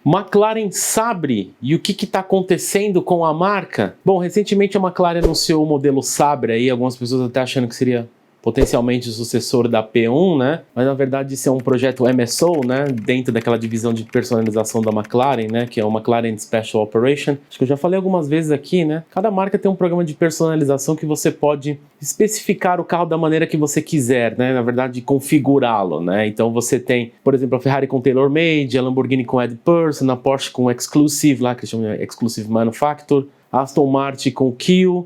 McLaren Sabre, e o que está acontecendo com a marca? Bom, recentemente a McLaren anunciou o modelo Sabre, aí algumas pessoas até achando que seria potencialmente o sucessor da P1, né? Mas na verdade isso é um projeto MSO, né? Dentro daquela divisão de personalização da McLaren, né? Que é o McLaren Special Operation. Acho que eu já falei algumas vezes aqui, né? Cada marca tem um programa de personalização que você pode especificar o carro da maneira que você quiser, né? Na verdade, configurá-lo, né? Então você tem, por exemplo, a Ferrari com tailor-made, a Lamborghini com add person, a Porsche com exclusive, lá que eles chamam de exclusive manufacture, a Aston Martin com Q,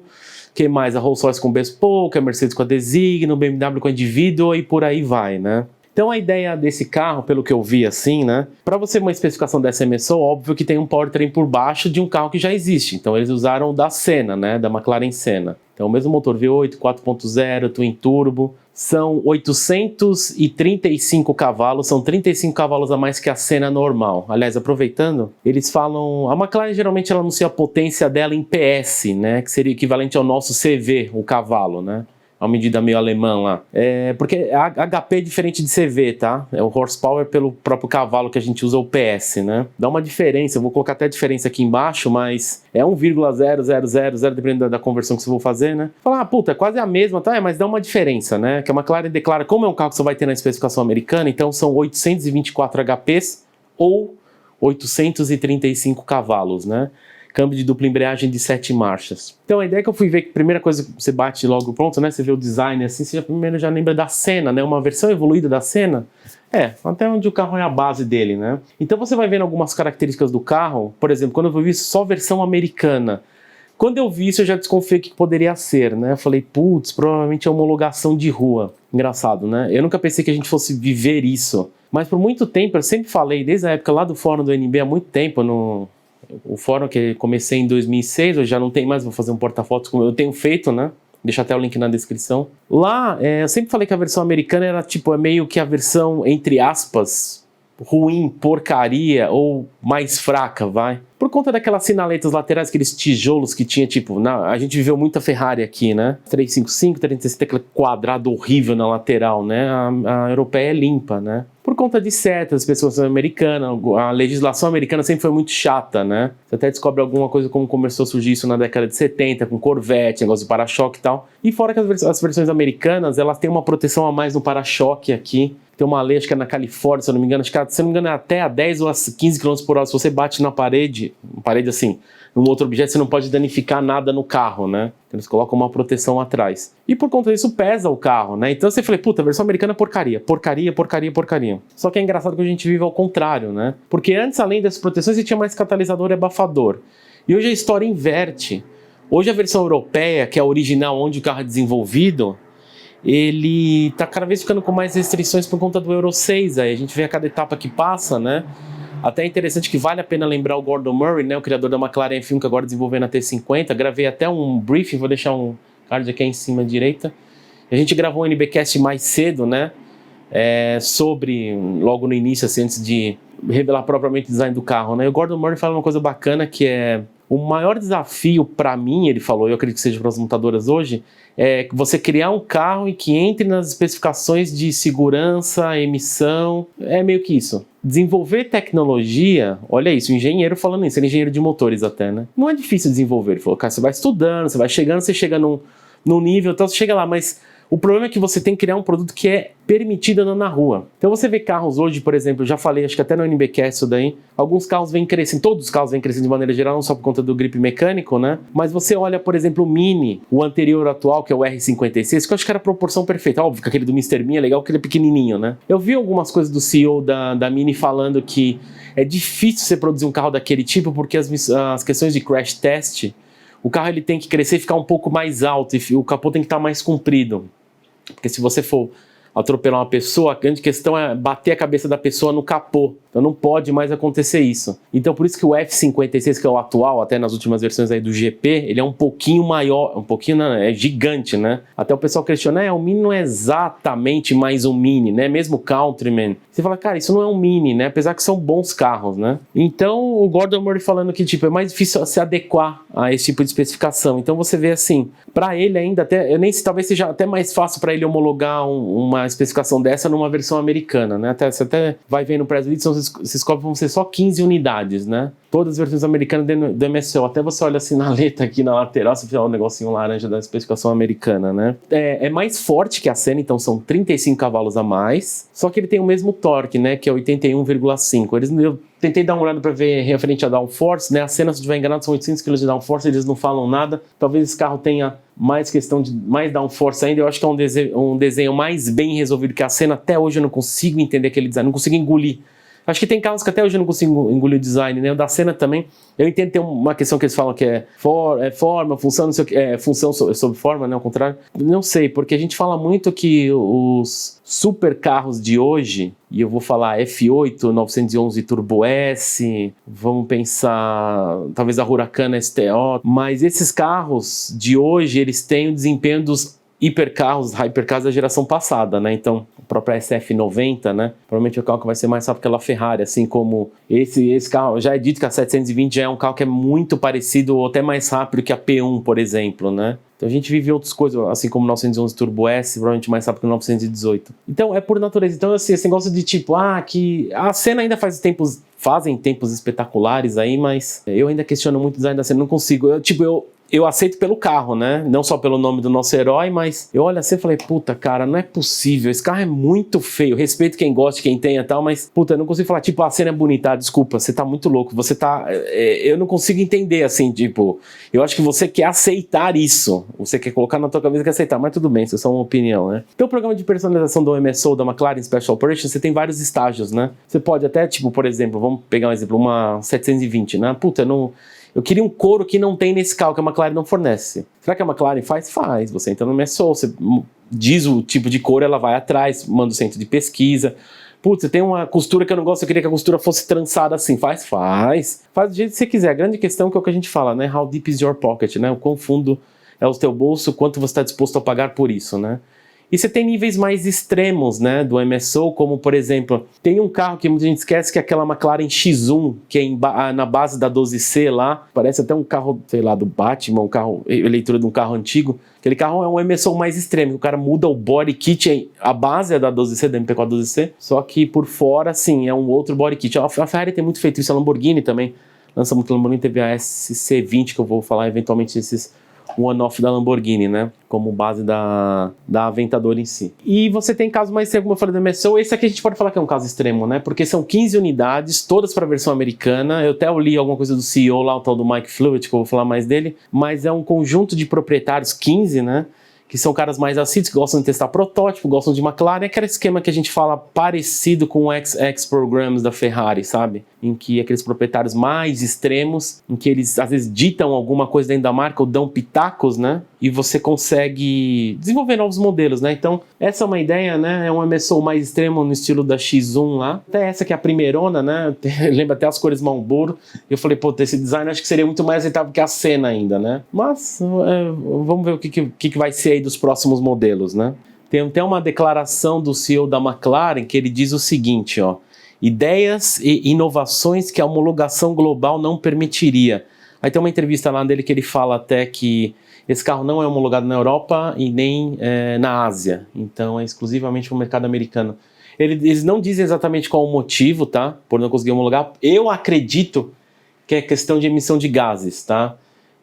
que mais? A Rolls-Royce com Bespoke, a Mercedes com a Designo, o BMW com a Individual e por aí vai, né? Então a ideia desse carro, pelo que eu vi assim, né? Para você uma especificação dessa MSO, óbvio que tem um powertrain por baixo de um carro que já existe. Então eles usaram o da Senna, né? Da McLaren Senna. Então o mesmo motor V8, 4.0, Twin Turbo. São 835 cavalos, são 35 cavalos a mais que a Senna normal. Aliás, aproveitando, eles falam... A McLaren geralmente ela anuncia a potência dela em PS, né? Que seria equivalente ao nosso CV, o cavalo, né? Uma medida meio alemã lá. Porque HP é diferente de CV, tá? É o horsepower pelo próprio cavalo que a gente usa o PS, né? Dá uma diferença, eu vou colocar até a diferença aqui embaixo, mas é 1,0000, dependendo da conversão que você for fazer, né? Fala, puta, é quase a mesma, tá? Mas dá uma diferença, né? Que a McLaren declara, como é um carro que você vai ter na especificação americana, então são 824 HPs ou 835 cavalos, né? Câmbio de dupla embreagem de 7 marchas. Então a ideia que eu fui ver, que a primeira coisa que você bate logo pronto, né? Você vê o design assim, você primeiro já lembra da Senna, né? Uma versão evoluída da Senna. Até onde o carro é a base dele, né? Então você vai vendo algumas características do carro, por exemplo, quando eu vi isso, só versão americana. Quando eu vi isso, eu já desconfiei o que poderia ser, né? Eu falei, putz, provavelmente é homologação de rua. Engraçado, né? Eu nunca pensei que a gente fosse viver isso. Mas por muito tempo, eu sempre falei, desde a época lá do fórum do NB, há muito tempo, o fórum que comecei em 2006, eu já não tenho mais, vou fazer um porta-fotos como eu tenho feito, né? Deixa até o link na descrição. Lá, eu sempre falei que a versão americana era tipo, meio que a versão, entre aspas, ruim, porcaria ou mais fraca, vai. Por conta daquelas sinaletas laterais, aqueles tijolos que tinha, tipo, a gente viveu muita Ferrari aqui, né? 355, 360, aquele quadrado horrível na lateral, né? A europeia é limpa, né? Por conta de certas pessoas americanas, a legislação americana sempre foi muito chata, né? Você até descobre alguma coisa como começou a surgir isso na década de 70, com Corvette, negócio de para-choque e tal. E fora que as versões americanas, elas têm uma proteção a mais no para-choque aqui. Tem uma lei, acho que é na Califórnia, se eu não me engano, acho que, se eu não me engano, é até a 10 ou a 15 km por hora. Se você bate na parede assim, num outro objeto, você não pode danificar nada no carro, né? Eles colocam uma proteção atrás. E por conta disso pesa o carro, né? Então você falei, puta, a versão americana é porcaria. Porcaria, porcaria, porcaria. Só que é engraçado que a gente vive ao contrário, né? Porque antes, além dessas proteções, você tinha mais catalisador e abafador. E hoje a história inverte. Hoje a versão europeia, que é a original, onde o carro é desenvolvido, ele está cada vez ficando com mais restrições por conta do Euro 6. Aí a gente vê a cada etapa que passa, né? Até é interessante que vale a pena lembrar o Gordon Murray, né? O criador da McLaren F1, que agora desenvolvendo a T50. Gravei até um briefing, vou deixar um card aqui em cima à direita. A gente gravou um NBcast mais cedo, né? Sobre, logo no início, assim, antes de revelar propriamente o design do carro, né? E o Gordon Murray fala uma coisa bacana que é... O maior desafio para mim, ele falou, eu acredito que seja para as montadoras hoje, é você criar um carro e que entre nas especificações de segurança, emissão, é meio que isso. Desenvolver tecnologia, olha isso, o engenheiro falando isso, ele é engenheiro de motores até, né? Não é difícil desenvolver, ele falou, cara, você vai estudando, você vai chegando, você chega num nível, então você chega lá, mas o problema é que você tem que criar um produto que é permitido andar na rua. Então você vê carros hoje, por exemplo, eu já falei, acho que até no NBcast isso daí, alguns carros vêm crescendo, todos os carros vêm crescendo de maneira geral, não só por conta do grip mecânico, né? Mas você olha, por exemplo, o Mini, o anterior atual, que é o R56, que eu acho que era a proporção perfeita. Óbvio que aquele do Mr. Me é legal, porque ele é pequenininho, né? Eu vi algumas coisas do CEO da Mini falando que é difícil você produzir um carro daquele tipo, porque as questões de crash test, o carro ele tem que crescer e ficar um pouco mais alto, e o capô tem que estar mais comprido. Porque se você for atropelar uma pessoa, a grande questão é bater a cabeça da pessoa no capô. Então não pode mais acontecer isso. Então por isso que o F56, que é o atual, até nas últimas versões aí do GP, ele é um pouquinho maior, é gigante, né? Até o pessoal questiona, o Mini não é exatamente mais um Mini, né? Mesmo o Countryman. Você fala, cara, isso não é um Mini, né? Apesar que são bons carros, né? Então o Gordon Murray falando que tipo, é mais difícil se adequar a esse tipo de especificação. Então você vê assim, para ele ainda, até, eu nem sei, talvez seja até mais fácil para ele homologar uma uma especificação dessa numa versão americana, né? Você até vai ver no press release, vocês cobram vão ser só 15 unidades, né? Todas as versões americanas do MSO. Até você olha assim na letra aqui na lateral, você vê o negocinho laranja da especificação americana, né? É mais forte que a Senna, então são 35 cavalos a mais, só que ele tem o mesmo torque, né? Que é 81,5. Eu tentei dar uma olhada para ver referente a downforce, né? A Senna, se eu estiver enganado, são 800 kg de downforce, eles não falam nada. Talvez esse carro tenha mais questão de mais downforce ainda. Eu acho que é um desenho mais bem resolvido que a Senna. Até hoje eu não consigo entender aquele design, não consigo engolir. Acho que tem carros que até hoje eu não consigo engolir o design, né? O da Senna também. Eu entendo ter uma questão que eles falam que é forma, função, não sei o que, função sobre forma, né? Ao contrário. Não sei, porque a gente fala muito que os super carros de hoje, e eu vou falar F8, 911 Turbo S, vamos pensar talvez a Huracan STO, mas esses carros de hoje, eles têm o desempenho dos hipercarros da geração passada, né? Então, a própria SF90, né? Provavelmente é o carro que vai ser mais rápido que a Ferrari, assim como esse carro, já é dito que a 720 já é um carro que é muito parecido ou até mais rápido que a P1, por exemplo, né? Então a gente vive outras coisas, assim como o 911 Turbo S, provavelmente mais rápido que o 918. Então, é por natureza. Então, assim, esse negócio de tipo, que a Senna ainda fazem tempos espetaculares aí, mas eu ainda questiono muito o design da Senna, não consigo. Eu aceito pelo carro, né? Não só pelo nome do nosso herói, mas eu olho assim e falei, puta, cara, não é possível. Esse carro é muito feio. Respeito quem gosta, quem tenha e tal, mas, puta, eu não consigo falar, tipo, a Senna é bonita. Desculpa, você tá muito louco. Você tá... eu não consigo entender, assim, tipo... Eu acho que você quer aceitar isso. Você quer colocar na tua cabeça que aceitar, mas tudo bem, isso é só uma opinião, né? Então, o programa de personalização do MSO, da McLaren Special Operations, você tem vários estágios, né? Você pode até, tipo, por exemplo, vamos pegar um exemplo, uma 720, né? Puta, eu queria um couro que não tem nesse carro, que a McLaren não fornece. Será que a McLaren faz? Faz. Você entra no MSO, você diz o tipo de couro, ela vai atrás, manda o centro de pesquisa. Putz, tem uma costura que eu não gosto, eu queria que a costura fosse trançada assim. Faz. Faz do jeito que você quiser. A grande questão que é o que a gente fala, né? How deep is your pocket, né? O quão fundo é o teu bolso, quanto você está disposto a pagar por isso, né? E você tem níveis mais extremos, né, do MSO, como, por exemplo, tem um carro que muita gente esquece, que é aquela McLaren X1, que é na base da 12C lá, parece até um carro, sei lá, do Batman, leitura de um carro antigo. Aquele carro é um MSO mais extremo, o cara muda o body kit, a base é da 12C, da MP4 12C, só que por fora, sim, é um outro body kit. A Ferrari tem muito feito isso, a Lamborghini também lança muito. A Lamborghini teve a SC20, que eu vou falar eventualmente desses one-off da Lamborghini, né? Como base da Aventador em si. E você tem casos mais extremos, como eu falei do MSO. Esse aqui a gente pode falar que é um caso extremo, né? Porque são 15 unidades, todas para a versão americana. Eu até li alguma coisa do CEO lá, o tal do Mike Flewitt, que eu vou falar mais dele. Mas é um conjunto de proprietários, 15, né? Que são caras mais assíduos, que gostam de testar protótipo, gostam de McLaren. É aquele esquema que a gente fala parecido com o XX Programs da Ferrari, sabe? Em que aqueles proprietários mais extremos, em que eles às vezes ditam alguma coisa dentro da marca ou dão pitacos, né? E você consegue desenvolver novos modelos, né? Então, essa é uma ideia, né? É um MSO mais extremo no estilo da X1 lá. Até essa que é a primeirona, né? Lembra até as cores Marlboro. Eu falei, pô, esse design acho que seria muito mais aceitável que a Senna ainda, né? Mas, vamos ver o que vai ser aí dos próximos modelos, né? Tem até uma declaração do CEO da McLaren que ele diz o seguinte, ó: ideias e inovações que a homologação global não permitiria. Aí tem uma entrevista lá dele que ele fala até que esse carro não é homologado na Europa e nem na Ásia, então é exclusivamente para o mercado americano. Eles não dizem exatamente qual o motivo, tá? Por não conseguir homologar. Eu acredito que é questão de emissão de gases, tá?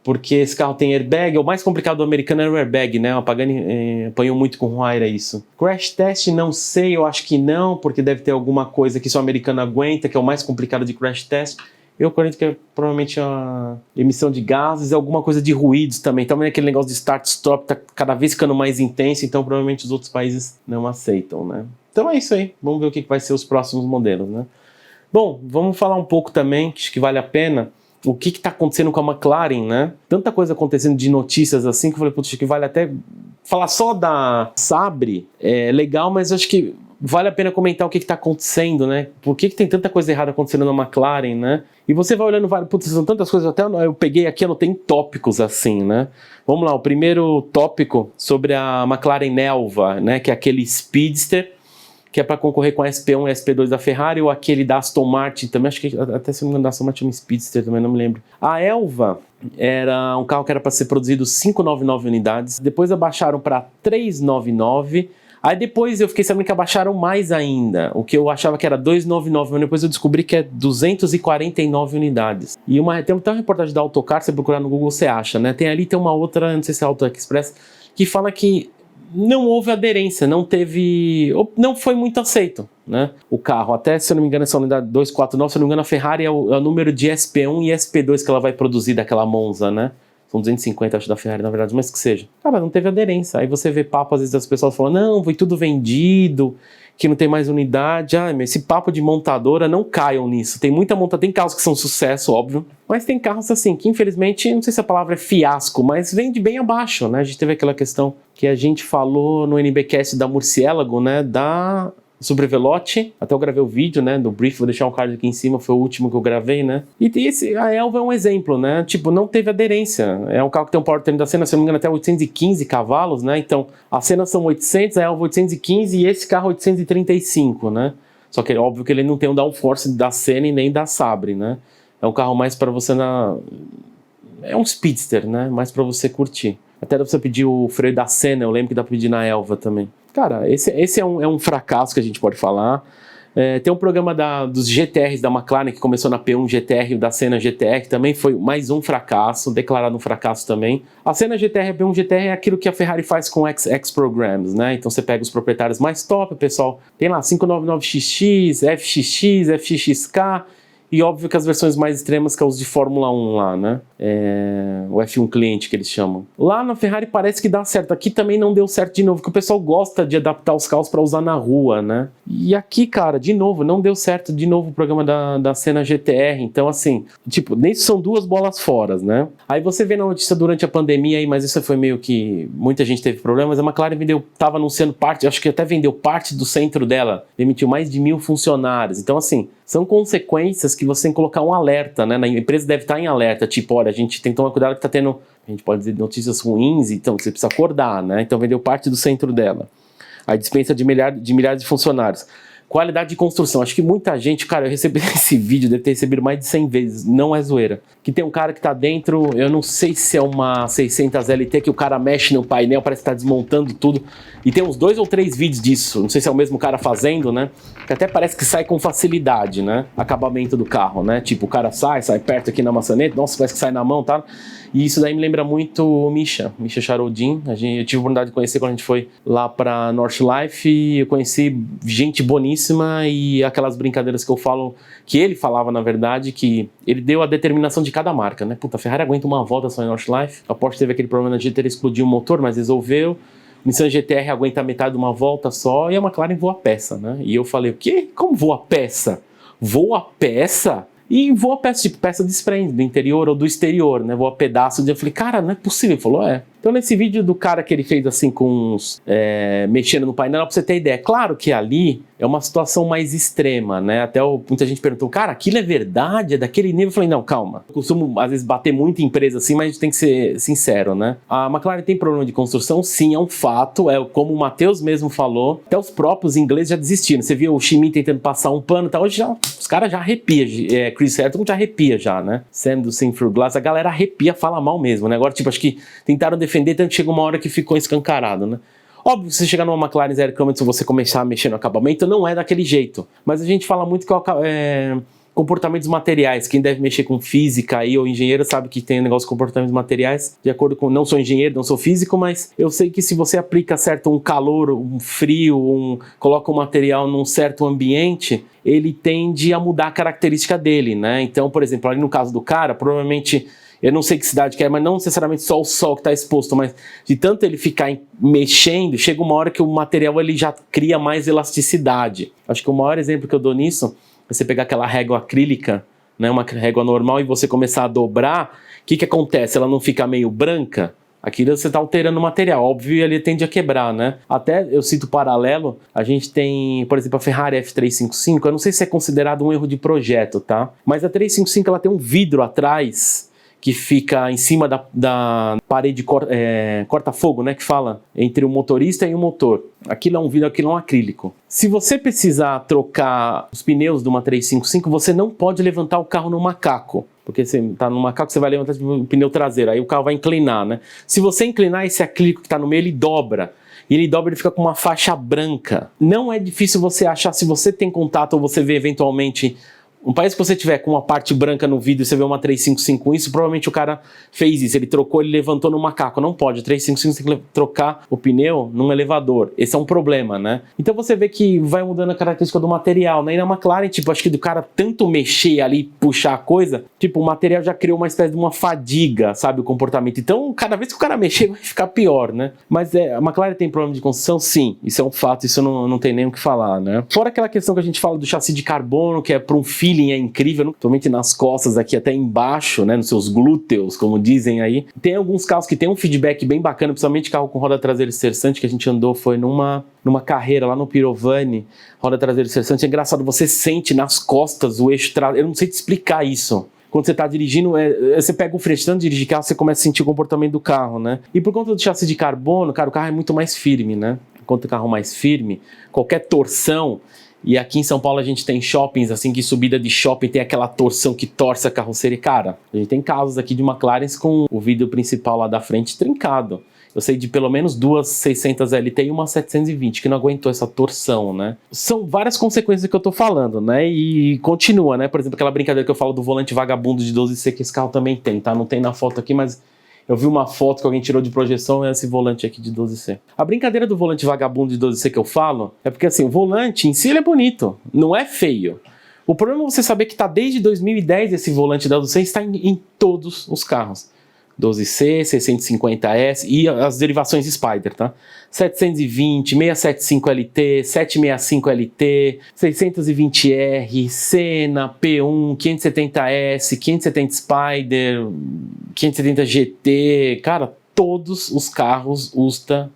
Porque esse carro tem airbag. O mais complicado do americano era o airbag, né? O Pagani apanhou muito com o Huayra isso. Crash test, não sei, eu acho que não, porque deve ter alguma coisa que só o americano aguenta, que é o mais complicado de crash test. Eu acredito que é provavelmente a emissão de gases e alguma coisa de ruídos também. Também aquele negócio de start-stop tá cada vez ficando mais intenso, então provavelmente os outros países não aceitam, né? Então é isso aí. Vamos ver o que vai ser os próximos modelos, né? Bom, vamos falar um pouco também, que acho que vale a pena, o que está acontecendo com a McLaren, né? Tanta coisa acontecendo de notícias assim, que eu falei, putz, acho que vale até falar só da Sabre, é legal, mas acho que vale a pena comentar o que está acontecendo, né? Por que tem tanta coisa errada acontecendo na McLaren, né? E você vai olhando, putz, são tantas coisas, até eu peguei aqui, anotei em tópicos assim, né? Vamos lá, o primeiro tópico sobre a McLaren Nelva, né? Que é aquele Speedster, que é para concorrer com a SP1 e a SP2 da Ferrari, ou aquele da Aston Martin também, acho que até se não me engano da Aston Martin é um Speedster também, não me lembro. A Elva era um carro que era para ser produzido 599 unidades, depois abaixaram para 399, Aí depois eu fiquei sabendo que abaixaram mais ainda, o que eu achava que era 299, mas depois eu descobri que é 249 unidades. E tem uma reportagem da Autocar, você procurar no Google, você acha, né? Tem uma outra, não sei se é a Auto Express, que fala que não houve aderência, não foi muito aceito, né? O carro, até se eu não me engano, essa unidade 249, se eu não me engano, a Ferrari é o número de SP1 e SP2 que ela vai produzir daquela Monza, né? São 250, acho, da Ferrari, na verdade, mas que seja. Cara, não teve aderência. Aí você vê papo, às vezes, das pessoas falando, não, foi tudo vendido, que não tem mais unidade. Ah, mas esse papo de montadora, não caiam nisso. Tem muita montadora, tem carros que são sucesso, óbvio, mas tem carros assim, que infelizmente, não sei se a palavra é fiasco, mas vende bem abaixo, né? A gente teve aquela questão que a gente falou no NBcast da Murciélago, né? Sobre o Veloce, até eu gravei o vídeo, né, do brief, vou deixar um card aqui em cima, foi o último que eu gravei, né, e a Elva é um exemplo, né, tipo, não teve aderência, é um carro que tem um powertrain da Senna, se não me engano, até 815 cavalos, né, então, a Senna são 800, a Elva 815 e esse carro 835, né, só que é óbvio que ele não tem um downforce da Senna e nem da Sabre, né, é um carro mais para você é um speedster, né, mais para você curtir. Até dá pra você pedir o freio da Senna, eu lembro que dá pra pedir na Elva também. Cara, esse é um fracasso que a gente pode falar. Tem um programa dos GTRs da McLaren que começou na P1 GTR, o da Senna GTR, também foi mais um fracasso, declarado um fracasso também. A Senna GTR e a P1 GTR é aquilo que a Ferrari faz com X Programs, né? Então você pega os proprietários mais top, o pessoal tem lá 599XX, FXX, FXXK, e óbvio que as versões mais extremas que é os de Fórmula 1 lá, né? O F1 cliente que eles chamam. Lá na Ferrari parece que dá certo. Aqui também não deu certo de novo, porque o pessoal gosta de adaptar os carros para usar na rua, né? E aqui, cara, de novo, não deu certo de novo o programa da Senna GTR. Então, assim, tipo, nisso são duas bolas fora, né? Aí você vê na notícia durante a pandemia aí, mas isso foi meio que muita gente teve problemas. A McLaren tava anunciando acho que até vendeu parte do centro dela, demitiu mais de 1.000 funcionários. Então, assim, são consequências que você tem que colocar um alerta, né? A empresa deve estar em alerta, tipo, olha, a gente tem que tomar cuidado que tá tendo, a gente pode dizer, notícias ruins, então você precisa acordar, né? Então vendeu parte do centro dela. A dispensa de milhares de funcionários. Qualidade de construção. Acho que muita gente, cara, eu recebi esse vídeo, deve ter recebido mais de 100 vezes, não é zoeira. Que tem um cara que tá dentro, eu não sei se é uma 600 LT, que o cara mexe no painel, parece que tá desmontando tudo. E tem uns 2 ou 3 vídeos disso, não sei se é o mesmo cara fazendo, né? Que até parece que sai com facilidade, né? Acabamento do carro, né? Tipo, o cara sai perto aqui na maçaneta, nossa, parece que sai na mão, tá? E isso daí me lembra muito o Misha Charodin. Eu tive a oportunidade de conhecer quando a gente foi lá pra Northlife, e eu conheci gente boníssima e aquelas brincadeiras que eu falo, que ele falava na verdade, que ele deu a determinação de cada marca, né? Puta, a Ferrari aguenta uma volta só em Northlife, a Porsche teve aquele problema de ter explodido o motor, mas resolveu. O Nissan GTR aguenta metade de uma volta só e a McLaren voa peça, né? E eu falei, o quê? Como voa peça? Voa peça? E voa peça, tipo, peça desprende do interior ou do exterior, né? Voa pedaço. Eu falei, cara, não é possível. Ele falou, é. Então nesse vídeo do cara que ele fez assim com uns... mexendo no painel, pra você ter ideia. Claro que ali é uma situação mais extrema, né? Até muita gente perguntou, cara, aquilo é verdade? É daquele nível? Eu falei, não, calma. Eu costumo, às vezes, bater muito em empresa assim, mas a gente tem que ser sincero, né? A McLaren tem problema de construção? Sim, é um fato. É como o Matheus mesmo falou. Até os próprios ingleses já desistiram. Você viu o Ximi tentando passar um pano e tal. Hoje os caras já arrepiam. Chris Hamilton já arrepia já, né? Sam do Sing Through Glass, a galera arrepia, fala mal mesmo, né? Agora, tipo, acho que tentaram defender, tanto que chegou uma hora que ficou escancarado, né? Óbvio, se você chegar numa McLaren 0 km, se você começar a mexer no acabamento, não é daquele jeito. Mas a gente fala muito que comportamentos materiais, quem deve mexer com física aí, ou engenheiro, sabe que tem um negócio de comportamentos materiais, de acordo com, não sou engenheiro, não sou físico, mas eu sei que se você aplica certo um calor, um frio, coloca um material num certo ambiente, ele tende a mudar a característica dele, né? Então, por exemplo, ali no caso do cara, provavelmente, eu não sei que cidade que é, mas não necessariamente só o sol que está exposto, mas de tanto ele ficar mexendo, chega uma hora que o material ele já cria mais elasticidade. Acho que o maior exemplo que eu dou nisso é você pegar aquela régua acrílica, né, uma régua normal, e você começar a dobrar, o que acontece? Ela não fica meio branca? Aquilo você está alterando o material, óbvio, e ele tende a quebrar, né? Até eu cito paralelo, a gente tem, por exemplo, a Ferrari F355, eu não sei se é considerado um erro de projeto, tá? Mas a 355 ela tem um vidro atrás que fica em cima da parede corta-fogo, né, que fala, entre o motorista e o motor. Aquilo é um vidro, aquilo é um acrílico. Se você precisar trocar os pneus de uma 355, você não pode levantar o carro no macaco. Porque você está no macaco, você vai levantar o pneu traseiro, aí o carro vai inclinar, né? Se você inclinar, esse acrílico que está no meio, ele dobra. e ele dobra e fica com uma faixa branca. Não é difícil você achar, se você tem contato ou você vê eventualmente um país que você tiver com uma parte branca no vidro e você vê uma 355, isso provavelmente o cara fez isso, ele trocou, ele levantou no macaco. Não pode, 355 você tem que trocar o pneu num elevador. Esse é um problema, né? Então você vê que vai mudando a característica do material, né? E na McLaren, tipo, acho que do cara tanto mexer ali, puxar a coisa, tipo, o material já criou uma espécie de uma fadiga, sabe, o comportamento. Então, cada vez que o cara mexer, vai ficar pior, né? Mas a McLaren tem problema de construção? Sim, isso é um fato, isso não tem nem o que falar, né? Fora aquela questão que a gente fala do chassi de carbono, que é para um feeling é incrível, totalmente nas costas aqui até embaixo, né, nos seus glúteos, como dizem aí. Tem alguns carros que tem um feedback bem bacana, principalmente carro com roda traseira esterçante, que a gente andou, foi numa carreira lá no Pirovani, roda traseira esterçante. É engraçado, você sente nas costas o eixo traseiro, eu não sei te explicar isso. Quando você está dirigindo, você pega o freio, tanto dirigir carro, você começa a sentir o comportamento do carro, né? E por conta do chassi de carbono, cara, o carro é muito mais firme, né? Enquanto o carro é mais firme, qualquer torção. E aqui em São Paulo a gente tem shoppings, assim, que subida de shopping tem aquela torção que torce a carroceria. Cara, a gente tem casos aqui de McLarens com o vidro principal lá da frente trincado. Eu sei de pelo menos duas 600 LT e uma 720 que não aguentou essa torção, né? São várias consequências que eu tô falando, né? E continua, né? Por exemplo, aquela brincadeira que eu falo do volante vagabundo de 12C que esse carro também tem, tá? Não tem na foto aqui, mas eu vi uma foto que alguém tirou de projeção, é esse volante aqui de 12C. A brincadeira do volante vagabundo de 12C que eu falo é porque, assim, o volante em si ele é bonito, não é feio. O problema é você saber que tá desde 2010 esse volante da 12C está em todos os carros. 12C, 650S e as derivações Spider, tá? 720, 675LT, 765LT, 620R, Senna, P1, 570S, 570 Spider, 570 GT, cara, todos os carros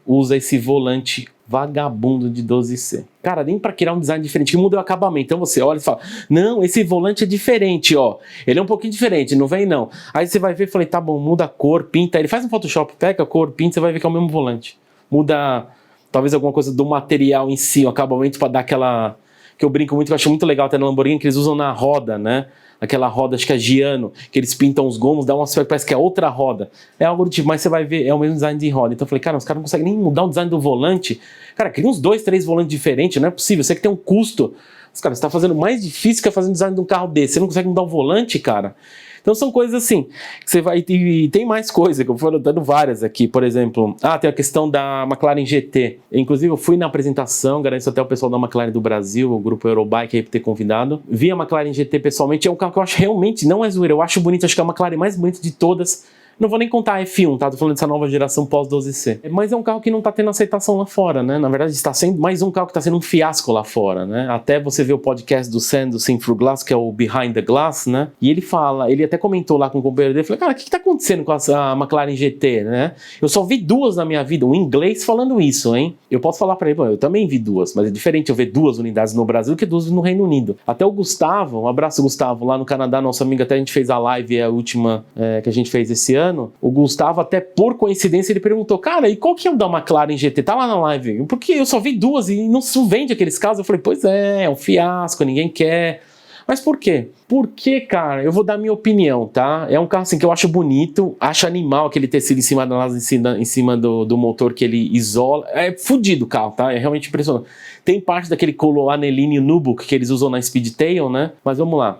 usa esse volante vagabundo de 12C. Cara, nem pra criar um design diferente, que muda o acabamento. Então você olha e fala, não, esse volante é diferente, ó. Ele é um pouquinho diferente, não vem não. Aí você vai ver e fala, tá bom, muda a cor, pinta. Ele faz um Photoshop, pega a cor, pinta, você vai ver que é o mesmo volante. Muda, talvez, alguma coisa do material em si, o acabamento pra dar aquela... Que eu brinco muito, que eu acho muito legal até na Lamborghini, que eles usam na roda, né? Aquela roda, acho que é Giano, que eles pintam os gomos, dá um aspecto, parece que é outra roda. É algo do tipo, mas você vai ver, é o mesmo design de roda. Então eu falei, cara, os caras não conseguem nem mudar o design do volante. Cara, cria uns 2, 3 volantes diferentes, não é possível. Você que tem um custo. Os caras, você tá fazendo mais difícil que fazer um design de um carro desse. Você não consegue mudar o volante, cara. Então são coisas assim, que você vai... E tem mais coisa, que eu fui dando várias aqui. Por exemplo, tem a questão da McLaren GT. Inclusive, eu fui na apresentação, agradeço até o pessoal da McLaren do Brasil, o grupo Eurobike aí por ter convidado. Vi a McLaren GT pessoalmente, é um carro que eu acho realmente, não é zoeira, eu acho bonito, acho que é a McLaren mais bonita de todas. Não vou nem contar a F1, tá? Tô falando dessa nova geração pós-12C. Mas é um carro que não tá tendo aceitação lá fora, né? Na verdade, está sendo mais um carro que tá sendo um fiasco lá fora, né? Até você ver o podcast do Sam, do Sim Through Glass, que é o Behind the Glass, né? E ele fala, ele até comentou lá com o companheiro dele, falei, cara, o que tá acontecendo com a McLaren GT, né? Eu só vi duas na minha vida, um inglês falando isso, hein? Eu posso falar pra ele, eu também vi duas, mas é diferente eu ver 2 unidades no Brasil que 2 no Reino Unido. Até o Gustavo, um abraço Gustavo, lá no Canadá, nosso amigo, até a gente fez a live, a última que a gente fez esse ano, o Gustavo, até por coincidência, ele perguntou, cara, e qual que é o da McLaren GT? Tá lá na live. Porque eu só vi 2 e não se vende aqueles carros. Eu falei, pois é um fiasco, ninguém quer. Mas por quê? Porque, cara, eu vou dar minha opinião, tá? É um carro assim que eu acho bonito, acho animal aquele tecido em cima da asa, em cima do motor que ele isola. É fudido o carro, tá? É realmente impressionante. Tem parte daquele anelíneo Nubuck que eles usam na Speedtail, né? Mas vamos lá.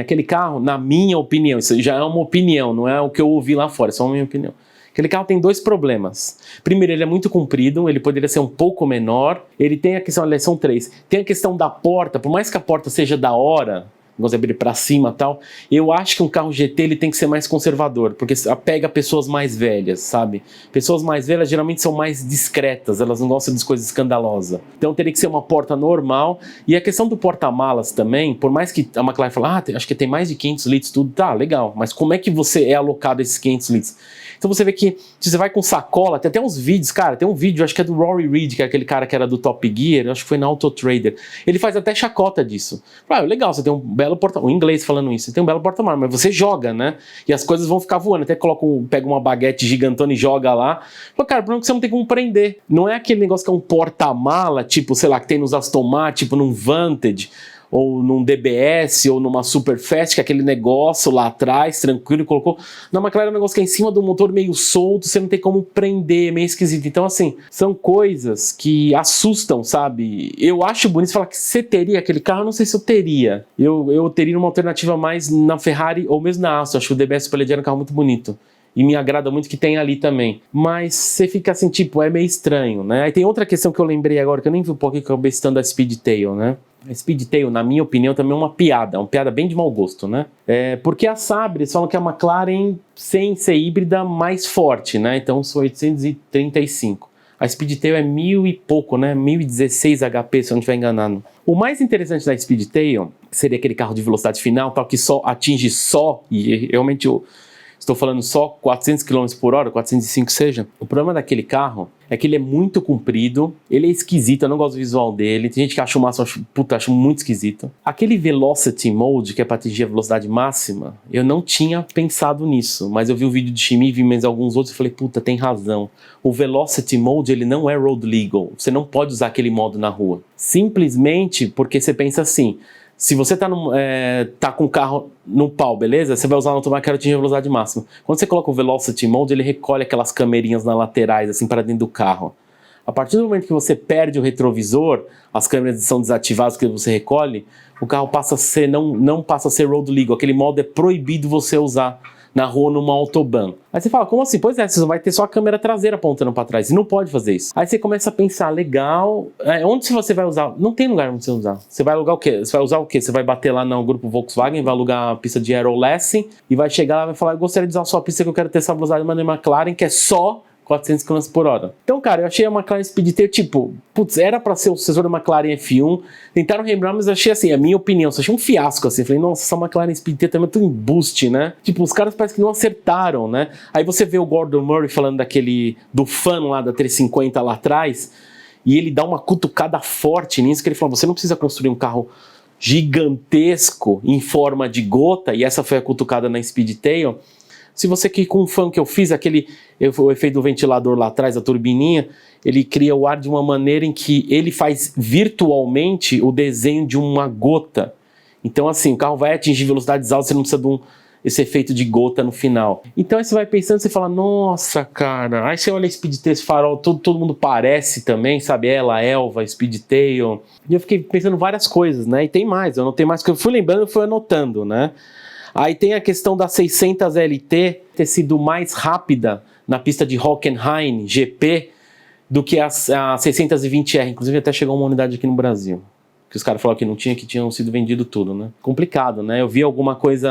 Aquele carro, na minha opinião, isso já é uma opinião, não é o que eu ouvi lá fora, é só a minha opinião. Aquele carro tem 2 problemas. Primeiro, ele é muito comprido, ele poderia ser um pouco menor. Ele tem a questão, são 3. Tem a questão da porta, por mais que a porta seja da hora, vamos abrir para cima e tal, eu acho que um carro GT ele tem que ser mais conservador, porque pega pessoas mais velhas, sabe? Pessoas mais velhas geralmente são mais discretas, elas não gostam de coisas escandalosas. Então teria que ser uma porta normal. E a questão do porta-malas também, por mais que a McLaren fale, acho que tem mais de 500 litros, tudo, tá, legal, mas como é que você é alocado esses 500 litros? Então você vê que se você vai com sacola, tem até uns vídeos, cara, tem um vídeo, acho que é do Rory Reid, que é aquele cara que era do Top Gear, acho que foi na Auto Trader. Ele faz até chacota disso. Legal, você tem um belo porta-malas, o inglês falando isso, você tem um belo porta-malas, mas você joga, né? E as coisas vão ficar voando, até pega uma baguete gigantona e joga lá. Cara, o problema é que você não tem como prender. Não é aquele negócio que é um porta-mala, tipo, sei lá, que tem nos Aston Martin, tipo num Vantage, ou num DBS, ou numa Superfast, que é aquele negócio lá atrás, tranquilo, colocou. Na McLaren é um negócio que é em cima do motor meio solto, você não tem como prender, meio esquisito. Então, assim, são coisas que assustam, sabe? Eu acho bonito falar que você teria aquele carro, eu não sei se eu teria. Eu teria uma alternativa mais na Ferrari ou mesmo na Aston. Acho que o DBS Superleggera é um carro muito bonito. E me agrada muito que tem ali também. Mas você fica assim, tipo, é meio estranho, né? Aí tem outra questão que eu lembrei agora, que eu nem vi um pouquinho, que eu acabei citando a Speedtail, né? A Speedtail, na minha opinião, também é uma piada bem de mau gosto, né? Porque a Sabre, eles falam que a McLaren, sem ser híbrida, mais forte, né? Então são 835. A Speedtail é 1000 e pouco, né? 1016 HP, se eu não estiver enganado. O mais interessante da Speedtail seria aquele carro de velocidade final, tal, que só atinge e realmente estou falando só 400 km por hora, 405 seja. O problema daquele carro é que ele é muito comprido, ele é esquisito, eu não gosto do visual dele. Tem gente que acha o máximo, acho muito esquisito. Aquele Velocity Mode, que é para atingir a velocidade máxima, eu não tinha pensado nisso, mas eu vi o vídeo de Shimi, vi mais alguns outros e falei, puta, tem razão. O Velocity Mode, ele não é road legal, você não pode usar aquele modo na rua. Simplesmente porque você pensa assim, se você tá com o carro no pau, beleza? Você vai usar no automático, quero atingir a velocidade máxima. Quando você coloca o Velocity Mode, ele recolhe aquelas camerinhas nas laterais, assim, para dentro do carro. A partir do momento que você perde o retrovisor, as câmeras são desativadas que você recolhe, o carro passa a ser, não passa a ser road legal. Aquele modo é proibido você usar na rua numa autobahn. Aí você fala, como assim? Pois é, você vai ter só a câmera traseira apontando para trás, e não pode fazer isso. Aí você começa a pensar, legal, onde você vai usar? Não tem lugar onde você usar. Você vai alugar o quê? Você vai usar o quê? Você vai bater lá no grupo Volkswagen, vai alugar a pista de aerolessing, e vai chegar lá e vai falar, eu gostaria de usar a sua pista que eu quero ter essa velocidade de uma McLaren, que é só 400 km por hora. Então, cara, eu achei a McLaren Speedtail, tipo, putz, era pra ser o sucessor da McLaren F1, tentaram lembrar, mas eu achei assim, a minha opinião, eu achei um fiasco, assim, falei, nossa, essa McLaren Speedtail também é tudo em boost, né? Tipo, os caras parecem que não acertaram, né? Aí você vê o Gordon Murray falando do fã lá da 350 lá atrás, e ele dá uma cutucada forte nisso, que ele falou, você não precisa construir um carro gigantesco em forma de gota, e essa foi a cutucada na Speedtail. Se você que com o fã que eu fiz, o efeito do ventilador lá atrás, a turbininha, ele cria o ar de uma maneira em que ele faz virtualmente o desenho de uma gota. Então assim, o carro vai atingir velocidades altas, você não precisa esse efeito de gota no final. Então aí você vai pensando, você fala, nossa, cara, aí você olha a Speedtail, esse farol, todo mundo parece também, sabe, Elva, Speedtail, e eu fiquei pensando várias coisas, né, e tem mais, eu não tenho mais, que eu fui lembrando, eu fui anotando, né. Aí tem a questão da 600 LT ter sido mais rápida na pista de Hockenheim GP do que a 620R. Inclusive até chegou uma unidade aqui no Brasil. Que os caras falaram que não tinha, que tinham sido vendido tudo, né? Complicado, né? Eu vi alguma coisa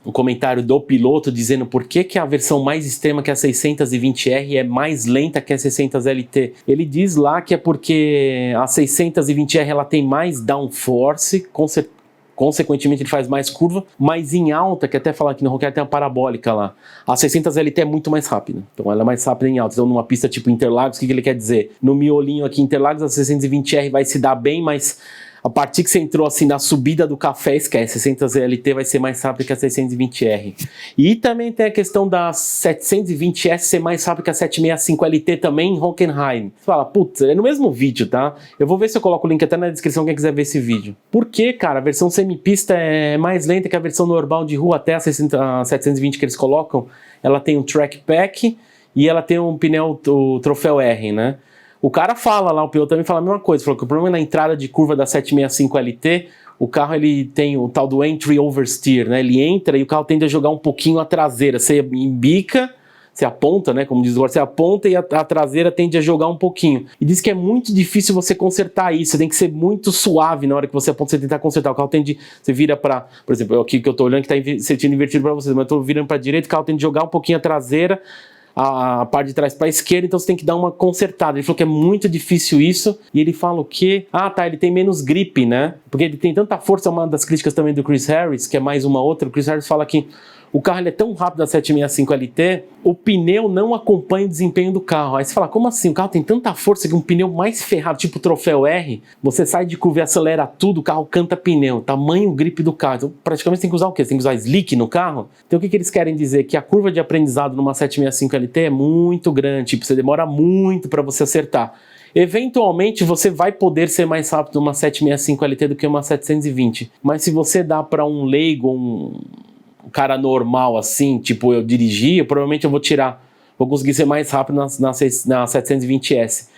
um comentário do piloto dizendo por que a versão mais extrema que a 620R é mais lenta que a 600LT. Ele diz lá que é porque a 620R ela tem mais downforce, consequentemente ele faz mais curva, mas em alta, que até falar que no Hockenheim tem uma parabólica lá, a 600LT é muito mais rápida, então ela é mais rápida em alta. Então numa pista tipo Interlagos, o que ele quer dizer? No miolinho aqui Interlagos a 620R vai se dar bem, mas a partir que você entrou assim na subida do café, esquece, a 600LT vai ser mais rápida que a 620R. E também tem a questão da 720S ser mais rápida que a 765LT também em Hockenheim. Você fala, putz, é no mesmo vídeo, tá? Eu vou ver se eu coloco o link até na descrição, quem quiser ver esse vídeo. Por que, cara, a versão semipista é mais lenta que a versão normal de rua, até a 720 que eles colocam? Ela tem um track pack e ela tem um pneu, o troféu R, né? O cara fala lá, o piloto também fala a mesma coisa, falou que o problema é na entrada de curva da 765LT, o carro ele tem o tal do entry oversteer, né? Ele entra e o carro tende a jogar um pouquinho a traseira, você embica, você aponta, né? Como diz agora, você aponta e a traseira tende a jogar um pouquinho. E diz que é muito difícil você consertar isso, você tem que ser muito suave na hora que você aponta, você tentar consertar. O carro tende, você vira para, por exemplo, aqui que eu tô olhando que tá sentindo invertido para vocês, mas eu tô virando para direita, o carro tende a jogar um pouquinho a traseira, a parte de trás para a esquerda, então você tem que dar uma consertada. Ele falou que é muito difícil isso, e ele fala o quê? Ah, tá, ele tem menos grip, né? Porque ele tem tanta força, uma das críticas também do Chris Harris, que é mais uma outra. O Chris Harris fala que o carro ele é tão rápido da 765LT, o pneu não acompanha o desempenho do carro. Aí você fala, como assim? O carro tem tanta força que um pneu mais ferrado, tipo o troféu R, você sai de curva e acelera tudo, o carro canta pneu, tamanho grip do carro. Então praticamente você tem que usar o quê? Você tem que usar slick no carro? Então o que eles querem dizer? Que a curva de aprendizado numa 765LT é muito grande, tipo, você demora muito para você acertar. Eventualmente você vai poder ser mais rápido numa 765 LT do que uma 720, mas se você dá para um leigo, um cara normal assim, tipo eu dirigir, provavelmente eu vou conseguir ser mais rápido na 720S.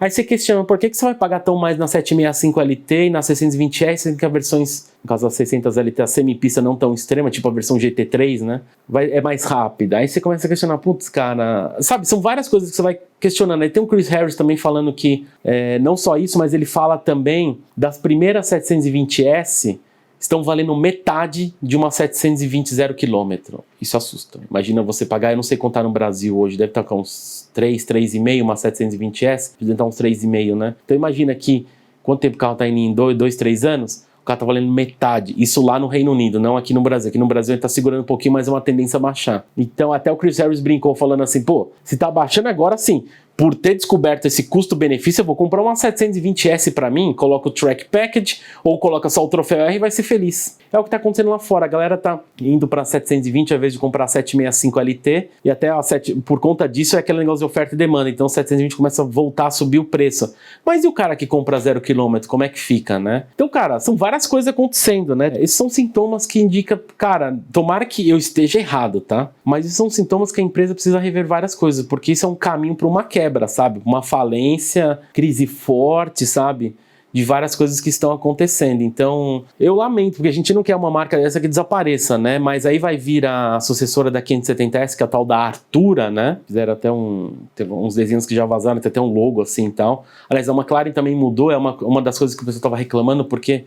Aí você questiona, por que você vai pagar tão mais na 765LT e na 620S, sendo que as versões, no caso da 600LT, a semipista não tão extrema, tipo a versão GT3, né, é mais rápida. Aí você começa a questionar, putz, cara, sabe, são várias coisas que você vai questionando. Aí tem o Chris Harris também falando que, não só isso, mas ele fala também das primeiras 720S, estão valendo metade de uma 720 0 km. Isso assusta. Imagina você pagar, eu não sei contar no Brasil hoje, deve estar com uns 3,5, uma 720S, deve estar uns 3,5, né? Então imagina que, quanto tempo o carro está indo em 2, 3 anos, o carro está valendo metade. Isso lá no Reino Unido, não aqui no Brasil. Aqui no Brasil ele está segurando um pouquinho, mas é uma tendência a baixar. Então até o Chris Harris brincou falando assim, pô, se está baixando agora sim, por ter descoberto esse custo-benefício, eu vou comprar uma 720S para mim, coloco o Track Package, ou coloca só o troféu R e vai ser feliz. É o que tá acontecendo lá fora, a galera tá indo para 720 ao invés de comprar a 765 LT, e até por conta disso é aquele negócio de oferta e demanda, então o 720 começa a voltar a subir o preço. Mas e o cara que compra 0 km, como é que fica, né? Então, cara, são várias coisas acontecendo, né? Esses são sintomas que indicam, cara, tomara que eu esteja errado, tá? Mas esses são sintomas que a empresa precisa rever várias coisas, porque isso é um caminho para uma quebra, sabe? Uma falência, crise forte, sabe? De várias coisas que estão acontecendo. Então, eu lamento, porque a gente não quer uma marca dessa que desapareça, né? Mas aí vai vir a sucessora da 570S, que é a tal da Artura, né? Fizeram até teve uns desenhos que já vazaram, tem até um logo assim e tal. Aliás, a McLaren também mudou, é uma das coisas que o pessoal estava reclamando, porque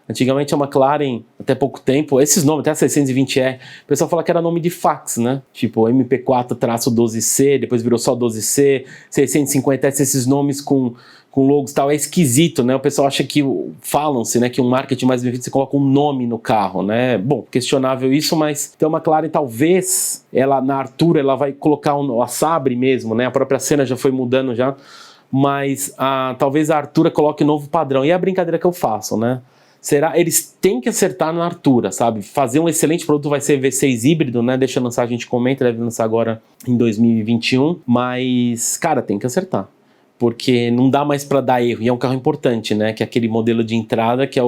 antigamente a McLaren, até pouco tempo, esses nomes, até a 620E, o pessoal fala que era nome de fax, né? Tipo MP4-12C, depois virou só 12C, 650S, esses nomes com logos e tal, é esquisito, né? O pessoal acha que, falam-se, né, que um marketing mais bem feito, você coloca um nome no carro, né? Bom, questionável isso, mas então a McLaren talvez, ela na Artura, ela vai colocar a Sabre mesmo, né? A própria Senna já foi mudando já, mas talvez a Artura coloque um novo padrão, e é a brincadeira que eu faço, né? Eles têm que acertar na Artura, sabe? Fazer um excelente produto, vai ser V6 híbrido, né? Deixa eu lançar, a gente comenta, deve lançar agora em 2021, mas, cara, tem que acertar. Porque não dá mais para dar erro, e é um carro importante, né? Que é aquele modelo de entrada que é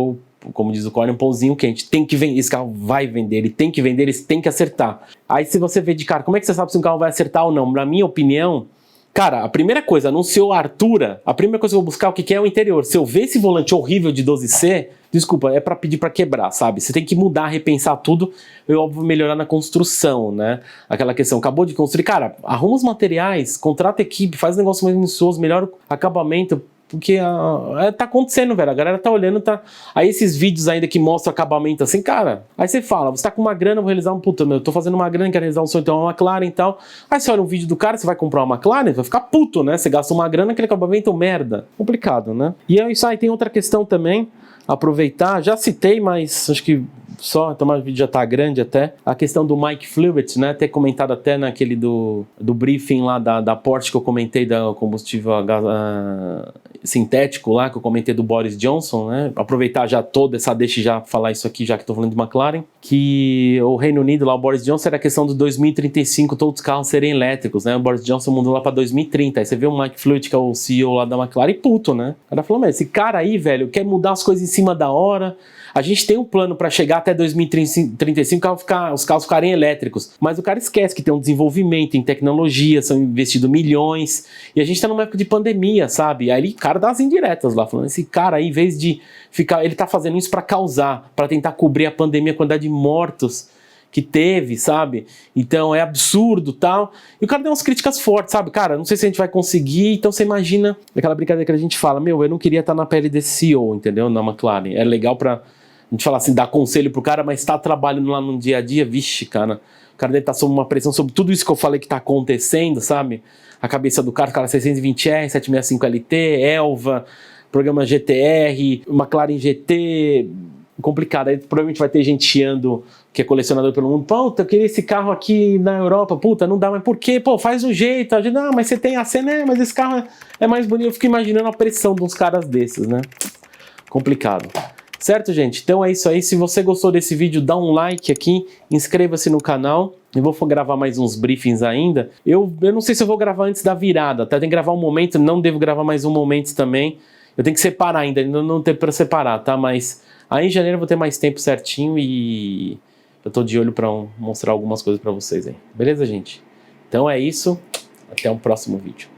como diz o Corey, um pãozinho quente. Tem que vender, esse carro vai vender, ele tem que vender, eles têm que acertar. Aí se você vê de cara, como é que você sabe se um carro vai acertar ou não? Na minha opinião, cara, a primeira coisa, anunciou a Artura, a primeira coisa que eu vou buscar o que é o interior. Se eu ver esse volante horrível de 12C, desculpa, é pra pedir pra quebrar, sabe? Você tem que mudar, repensar tudo, eu óbvio melhorar na construção, né? Aquela questão, acabou de construir, cara, arruma os materiais, contrata equipe, faz negócio mais minucioso, melhora o acabamento, porque tá acontecendo, velho, a galera tá olhando, tá... Aí esses vídeos ainda que mostram acabamento assim, cara, aí você fala, você tá com uma grana, vou realizar eu tô fazendo uma grana, quero realizar um sonho, então uma McLaren e tal. Aí você olha um vídeo do cara, você vai comprar uma McLaren, vai ficar puto, né? Você gasta uma grana, aquele acabamento é merda. Complicado, né? E é isso aí, tem outra questão também, aproveitar, já citei, mas acho que só, então o vídeo já tá grande até, a questão do Mike Flewitt, né, ter comentado até naquele do briefing lá da Porsche que eu comentei, da combustível sintético lá, que eu comentei do Boris Johnson, né, aproveitar já toda essa, deixa já falar isso aqui, já que tô falando de McLaren, que o Reino Unido lá, o Boris Johnson, era a questão do 2035, todos os carros serem elétricos, né, o Boris Johnson mudou lá pra 2030, aí você vê o Mike Flewitt, que é o CEO lá da McLaren, e puto, né, o cara falou, mas esse cara aí, velho, quer mudar as coisas em cima da hora. A gente tem um plano para chegar até 2035 os carros ficarem elétricos, mas o cara esquece que tem um desenvolvimento em tecnologia, são investidos milhões, e a gente tá numa época de pandemia, sabe? Aí o cara dá as indiretas lá, falando, esse cara aí, em vez de ficar, ele tá fazendo isso para causar, para tentar cobrir a pandemia, a quantidade de mortos que teve, sabe? Então é absurdo, tal. E o cara deu umas críticas fortes, sabe? Cara, não sei se a gente vai conseguir, então você imagina aquela brincadeira que a gente fala, eu não queria estar na pele desse CEO, entendeu? Na McLaren. É legal pra a gente falar assim, dar conselho pro cara, mas tá trabalhando lá no dia a dia, vixe, cara. O cara deve estar sob uma pressão sobre tudo isso que eu falei que tá acontecendo, sabe? A cabeça do cara 620R, 765LT, Elva, programa GTR, McLaren GT, complicado. Aí provavelmente vai ter gente chiando que é colecionador pelo mundo. Puta, eu queria esse carro aqui na Europa. Puta, não dá, mas por quê? Pô, faz um jeito. A gente, não, mas você tem a cena, mas esse carro é mais bonito. Eu fico imaginando a pressão de uns caras desses, né? Complicado. Certo, gente? Então é isso aí. Se você gostou desse vídeo, dá um like aqui, inscreva-se no canal. Eu vou gravar mais uns briefings ainda. Eu não sei se eu vou gravar antes da virada, tá? Tem que gravar um momento, não devo gravar mais um momento também. Eu tenho que separar ainda não tem para separar, tá? Mas aí em janeiro eu vou ter mais tempo certinho e eu tô de olho para mostrar algumas coisas para vocês aí. Beleza, gente? Então é isso. Até o próximo vídeo.